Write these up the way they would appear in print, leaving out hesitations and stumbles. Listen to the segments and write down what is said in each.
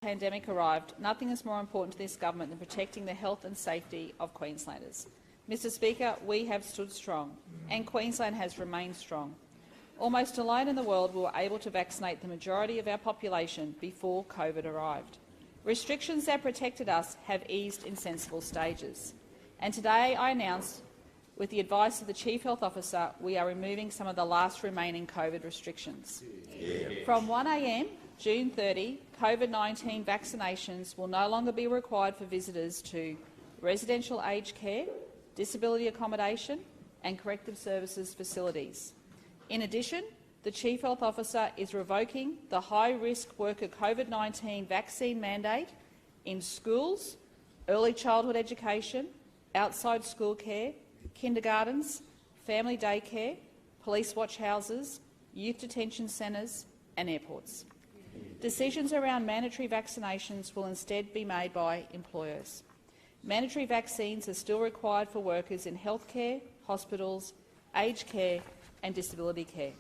pandemic arrived, nothing is more important to this government than protecting the health and safety of Queenslanders. Mr Speaker, we have stood strong, and Queensland has remained strong. Almost alone in the world, we were able to vaccinate the majority of our population before COVID arrived. Restrictions that protected us have eased in sensible stages. And today I announce, with the advice of the Chief Health Officer, we are removing some of the last remaining COVID restrictions. From 1 a.m. June 30, COVID-19 vaccinations will no longer be required for visitors to residential aged care, disability accommodation and corrective services facilities. In addition, the Chief Health Officer is revoking the high-risk worker COVID-19 vaccine mandate in schools, early childhood education, outside school care, kindergartens, family daycare, police watch houses, youth detention centres and airports. Decisions around mandatory vaccinations will instead be made by employers. Mandatory vaccines are still required for workers in healthcare, hospitals, aged care and disability care.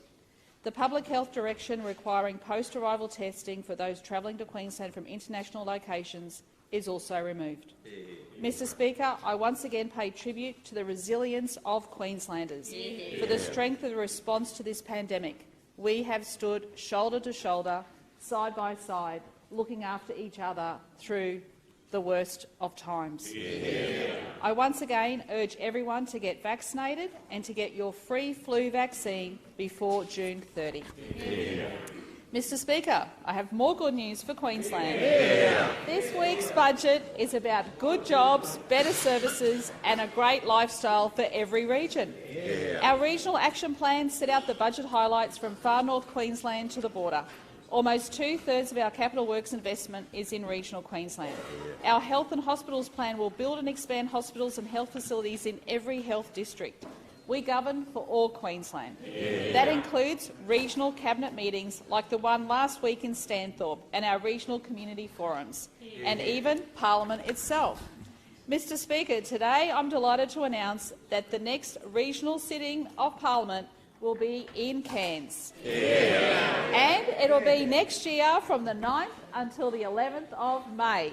The public health direction requiring post-arrival testing for those travelling to Queensland from international locations is also removed. Mr Speaker, I once again pay tribute to the resilience of Queenslanders. For the strength of the response to this pandemic, we have stood shoulder to shoulder, side by side, looking after each other through the worst of times. I once again urge everyone to get vaccinated and to get your free flu vaccine before June 30. Mr Speaker, I have more good news for Queensland. This week's budget is about good jobs, better services and a great lifestyle for every region. Our regional action plans set out the budget highlights from far north Queensland to the border. Almost two-thirds of our capital works investment is in regional Queensland. Our health and hospitals plan will build and expand hospitals and health facilities in every health district. We govern for all Queensland. That includes regional cabinet meetings like the one last week in Stanthorpe and our regional community forums, and even Parliament itself. Mr Speaker, today I'm delighted to announce that the next regional sitting of Parliament will be in Cairns. And it will be next year from the 9th until the 11th of May.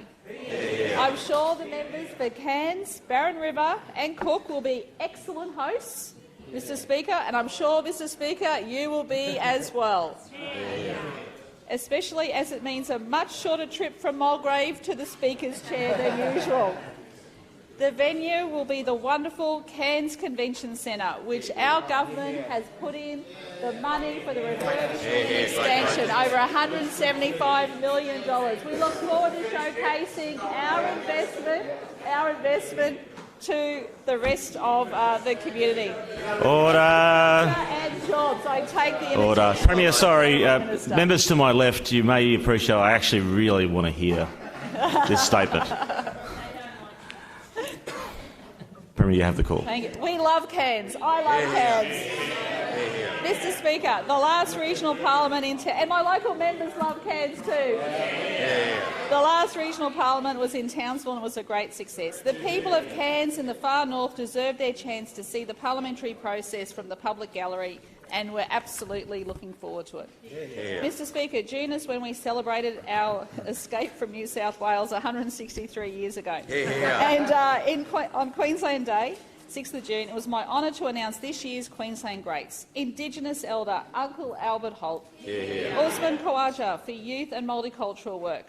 I'm sure the members for Cairns, Barron River and Cook will be excellent hosts, Mr Speaker, and I'm sure, Mr Speaker, you will be as well. Especially as it means a much shorter trip from Mulgrave to the Speaker's chair than usual. The venue will be the wonderful Cairns Convention Centre, which our government has put in the money for the refurbishment and expansion, over $175 million. We look forward to showcasing our investment to the rest of the community. Order. And jobs. I take the Order. Premier, sorry, members to my left, you may appreciate I actually really want to hear this statement. Premier, you have the call. Thank you. We love Cairns. I love Cairns. Mr Speaker, the last regional parliament and my local members love Cairns too. The last regional parliament was in Townsville and was a great success. The people of Cairns in the far north deserve their chance to see the parliamentary process from the public gallery, and we're absolutely looking forward to it. Mr Speaker, June is when we celebrated our escape from New South Wales 163 years ago. And on Queensland Day, 6th of June, it was my honour to announce this year's Queensland Greats: Indigenous Elder Uncle Albert Holt, Usman Khawaja for youth and multicultural work,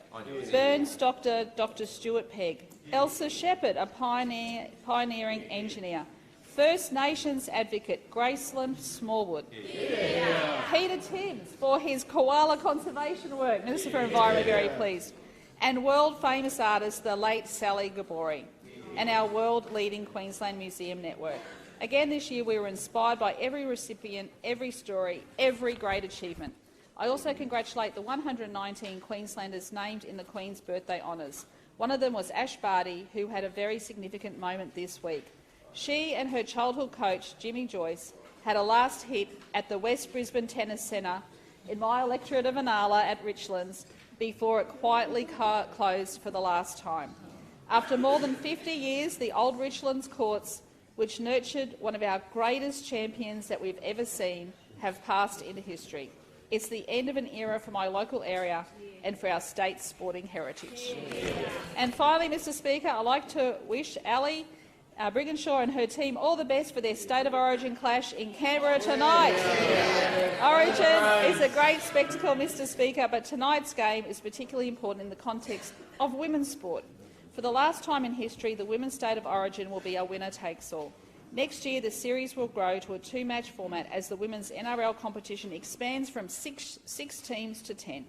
Burns Doctor Dr Stuart Pegg, Elsa Shepherd, a pioneering engineer, First Nations advocate Graceland Smallwood, Peter Timms for his koala conservation work, Minister for Environment, very pleased, and world-famous artist the late Sally Gabori, and our world-leading Queensland Museum network. Again this year we were inspired by every recipient, every story, every great achievement. I also congratulate the 119 Queenslanders named in the Queen's Birthday Honours. One of them was Ash Barty, who had a very significant moment this week. She and her childhood coach, Jimmy Joyce, had a last hit at the West Brisbane Tennis Centre in my electorate of Inala at Richlands before it quietly closed for the last time. After more than 50 years, the old Richlands courts, which nurtured one of our greatest champions that we've ever seen, have passed into history. It's the end of an era for my local area and for our state's sporting heritage. And finally, Mr Speaker, I'd like to wish Ali Brigginshaw and her team all the best for their State of Origin clash in Canberra tonight. Origin is a great spectacle, Mr Speaker, but tonight's game is particularly important in the context of women's sport. For the last time in history, the Women's State of Origin will be a winner-takes-all. Next year, the series will grow to a two-match format as the women's NRL competition expands from six teams to 10.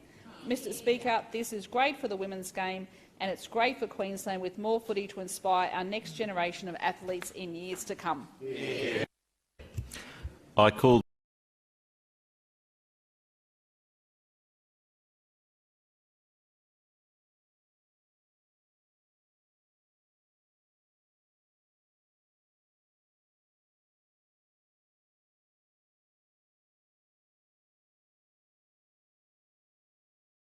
Mr Speaker, this is great for the women's game, and it's great for Queensland with more footy to inspire our next generation of athletes in years to come. I call